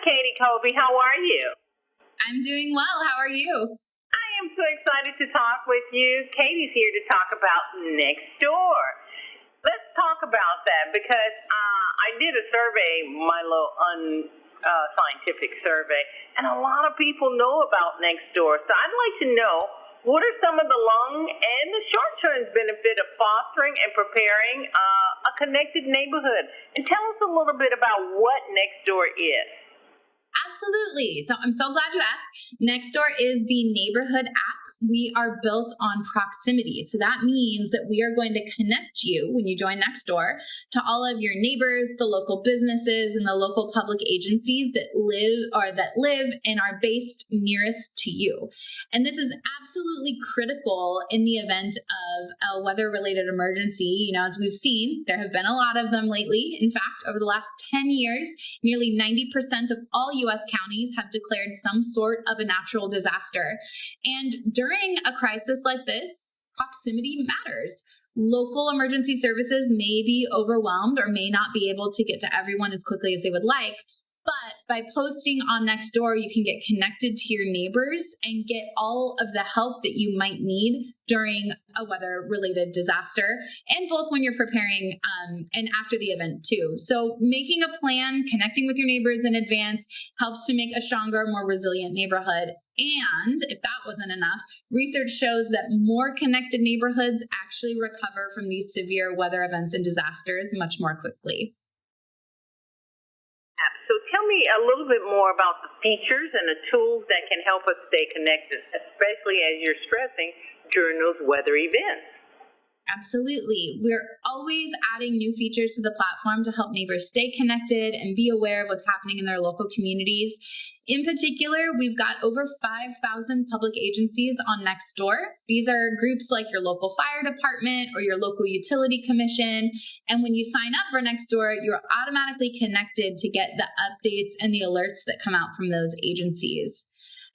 Katie Colby. How are you? I'm doing well. How are you? I am so excited to talk with you. Katie's here to talk about Nextdoor. Let's talk about that because I did a survey, my little scientific survey, and a lot of people know about Nextdoor. So I'd like to know, what are some of the long and the short-term benefit of fostering and preparing a connected neighborhood? And tell us a little bit about what Nextdoor is. Absolutely. So I'm so glad you asked. Nextdoor is the neighborhood app. We are built on proximity. So that means that we are going to connect you when you join Nextdoor to all of your neighbors, the local businesses, and the local public agencies that live and are based nearest to you. And this is absolutely critical in the event of a weather-related emergency. You know, as we've seen, there have been a lot of them lately. In fact, over the last 10 years, nearly 90% of all U.S. counties have declared some sort of a natural disaster. And during a crisis like this, proximity matters. Local emergency services may be overwhelmed or may not be able to get to everyone as quickly as they would like. But by posting on Nextdoor, you can get connected to your neighbors and get all of the help that you might need during a weather-related disaster, and both when you're preparing and after the event too. So making a plan, connecting with your neighbors in advance helps to make a stronger, more resilient neighborhood. And if that wasn't enough, research shows that more connected neighborhoods actually recover from these severe weather events and disasters much more quickly. So tell me a little bit more about the features and the tools that can help us stay connected, especially as you're stressing during those weather events. Absolutely. We're always adding new features to the platform to help neighbors stay connected and be aware of what's happening in their local communities. In particular, we've got over 5,000 public agencies on Nextdoor. These are groups like your local fire department or your local utility commission. And when you sign up for Nextdoor, you're automatically connected to get the updates and the alerts that come out from those agencies.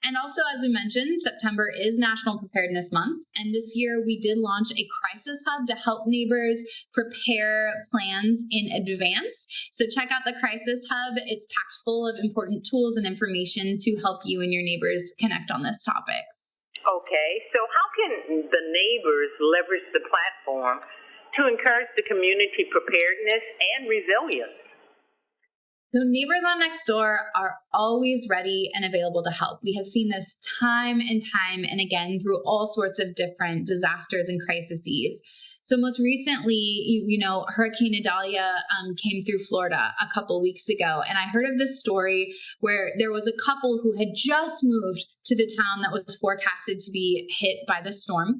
And also, as we mentioned, September is National Preparedness Month. And this year we did launch a crisis hub to help neighbors prepare plans in advance. So check out the crisis hub. It's packed full of important tools and information to help you and your neighbors connect on this topic. Okay, so how can the neighbors leverage the platform to encourage the community preparedness and resilience? So neighbors on Nextdoor are always ready and available to help. We have seen this time and again through all sorts of different disasters and crises. So most recently, Hurricane Idalia came through Florida a couple weeks ago. And I heard of this story where there was a couple who had just moved to the town that was forecasted to be hit by the storm.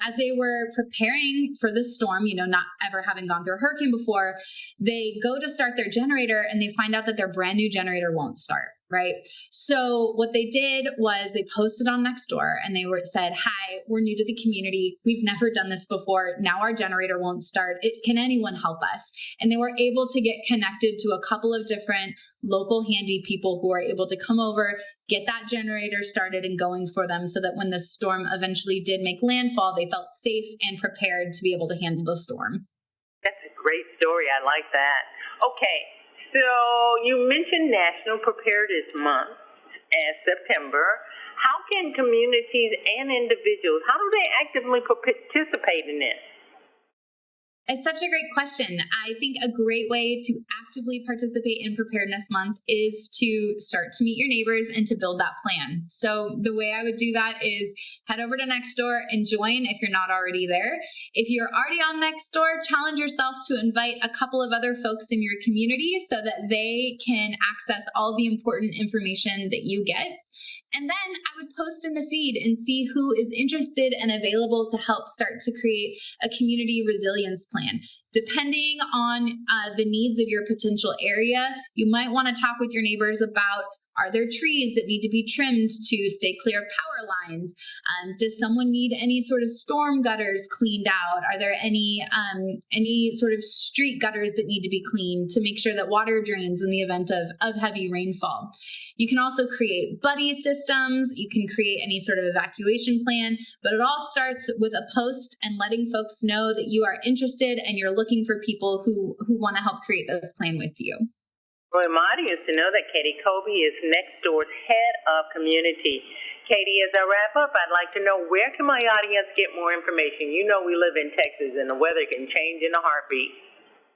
As they were preparing for the storm, not ever having gone through a hurricane before, they go to start their generator and they find out that their brand new generator won't start. Right. So what they did was they posted on Nextdoor and they said, "Hi, we're new to the community. We've never done this before. Now our generator won't start. Can anyone help us?" And they were able to get connected to a couple of different local handy people who are able to come over, get that generator started and going for them so that when the storm eventually did make landfall, they felt safe and prepared to be able to handle the storm. That's a great story. I like that. Okay. So you mentioned National Preparedness Month as September. How can communities and individuals, how do they actively participate in this? It's such a great question. I think a great way to actively participate in Preparedness Month is to start to meet your neighbors and to build that plan. So the way I would do that is head over to Nextdoor and join if you're not already there. If you're already on Nextdoor, challenge yourself to invite a couple of other folks in your community so that they can access all the important information that you get. And then I would post in the feed and see who is interested and available to help start to create a community resilience plan. Depending on the needs of your potential area, you might want to talk with your neighbors about, are there trees that need to be trimmed to stay clear of power lines? Does someone need any sort of storm gutters cleaned out? Are there any sort of street gutters that need to be cleaned to make sure that water drains in the event of heavy rainfall? You can also create buddy systems. You can create any sort of evacuation plan, but it all starts with a post and letting folks know that you are interested and you're looking for people who want to help create this plan with you. For my audience to know that Caty Colby is Nextdoor's head of community. Caty, as I wrap up, I'd like to know, where can my audience get more information? You know we live in Texas and the weather can change in a heartbeat.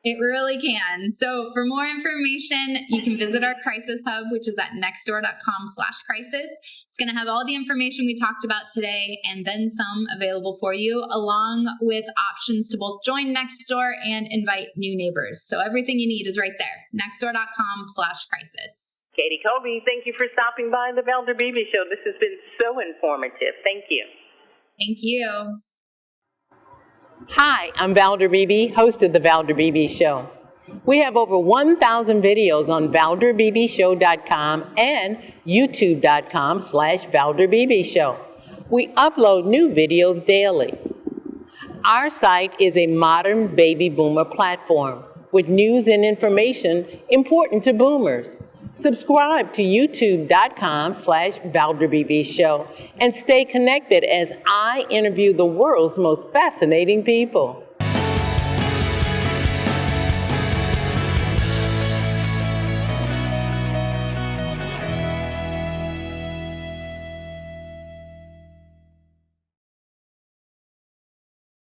It really can. So for more information, you can visit our crisis hub, which is at nextdoor.com/crisis. It's going to have all the information we talked about today and then some available for you, along with options to both join Nextdoor and invite new neighbors. So everything you need is right there, nextdoor.com/crisis. Caty Colby, thank you for stopping by the Valder Beebe Show. This has been so informative. Thank you. Thank you. Hi, I'm Valder Beebe, host of the Valder Beebe Show. We have over 1,000 videos on ValderBeebeShow.com and YouTube.com/ValderBeebe Show. We upload new videos daily. Our site is a modern baby boomer platform with news and information important to boomers. Subscribe to YouTube.com/ValderBeebe Show and stay connected as I interview the world's most fascinating people.